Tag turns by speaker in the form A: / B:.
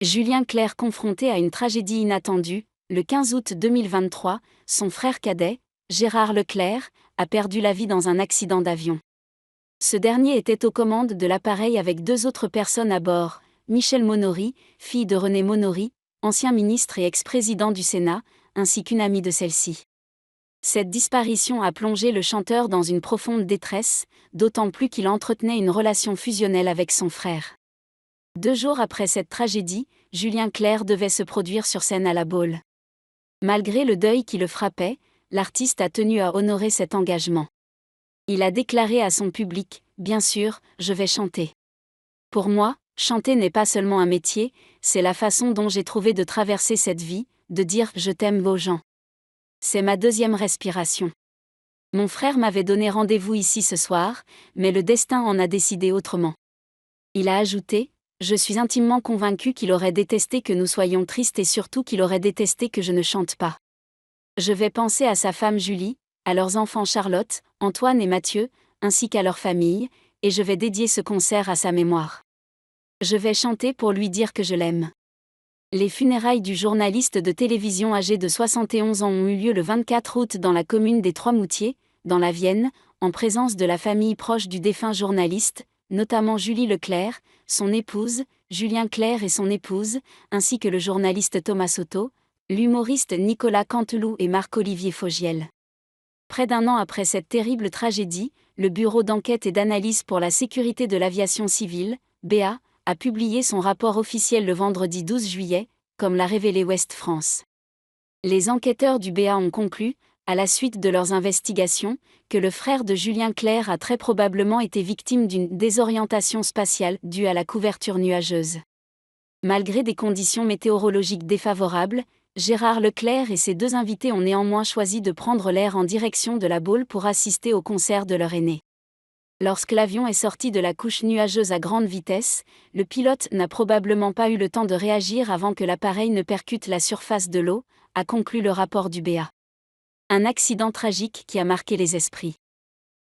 A: Julien Clerc confronté à une tragédie inattendue. Le 15 août 2023, son frère cadet, Gérard Leclerc, a perdu la vie dans un accident d'avion. Ce dernier était aux commandes de l'appareil avec deux autres personnes à bord, Michèle Monory, fille de René Monory, ancien ministre et ex-président du Sénat, ainsi qu'une amie de celle-ci. Cette disparition a plongé le chanteur dans une profonde détresse, d'autant plus qu'il entretenait une relation fusionnelle avec son frère. 2 jours après cette tragédie, Julien Clerc devait se produire sur scène à La Baule. Malgré le deuil qui le frappait, l'artiste a tenu à honorer cet engagement. Il a déclaré à son public, « Bien sûr, je vais chanter. Pour moi, chanter n'est pas seulement un métier, c'est la façon dont j'ai trouvé de traverser cette vie, de dire « je t'aime » aux gens. C'est ma deuxième respiration. Mon frère m'avait donné rendez-vous ici ce soir, mais le destin en a décidé autrement. » Il a ajouté, « Je suis intimement convaincu qu'il aurait détesté que nous soyons tristes et surtout qu'il aurait détesté que je ne chante pas. Je vais penser à sa femme Julie, à leurs enfants Charlotte, Antoine et Mathieu, ainsi qu'à leur famille, et je vais dédier ce concert à sa mémoire. Je vais chanter pour lui dire que je l'aime. » Les funérailles du journaliste de télévision âgé de 71 ans ont eu lieu le 24 août dans la commune des Trois-Moutiers, dans la Vienne, en présence de la famille proche du défunt journaliste, notamment Julie Leclerc, son épouse, Julien Clerc et son épouse, ainsi que le journaliste Thomas Soto, l'humoriste Nicolas Canteloup et Marc-Olivier Fogiel. Près d'un an après cette terrible tragédie, le Bureau d'enquête et d'analyse pour la sécurité de l'aviation civile, BA, a publié son rapport officiel le vendredi 12 juillet, comme l'a révélé Ouest France. Les enquêteurs du BA ont conclu, à la suite de leurs investigations, que le frère de Julien Clerc a très probablement été victime d'une désorientation spatiale due à la couverture nuageuse. Malgré des conditions météorologiques défavorables, Gérard Leclerc et ses deux invités ont néanmoins choisi de prendre l'air en direction de La Baule pour assister au concert de leur aîné. Lorsque l'avion est sorti de la couche nuageuse à grande vitesse, le pilote n'a probablement pas eu le temps de réagir avant que l'appareil ne percute la surface de l'eau, a conclu le rapport du BA. Un accident tragique qui a marqué les esprits.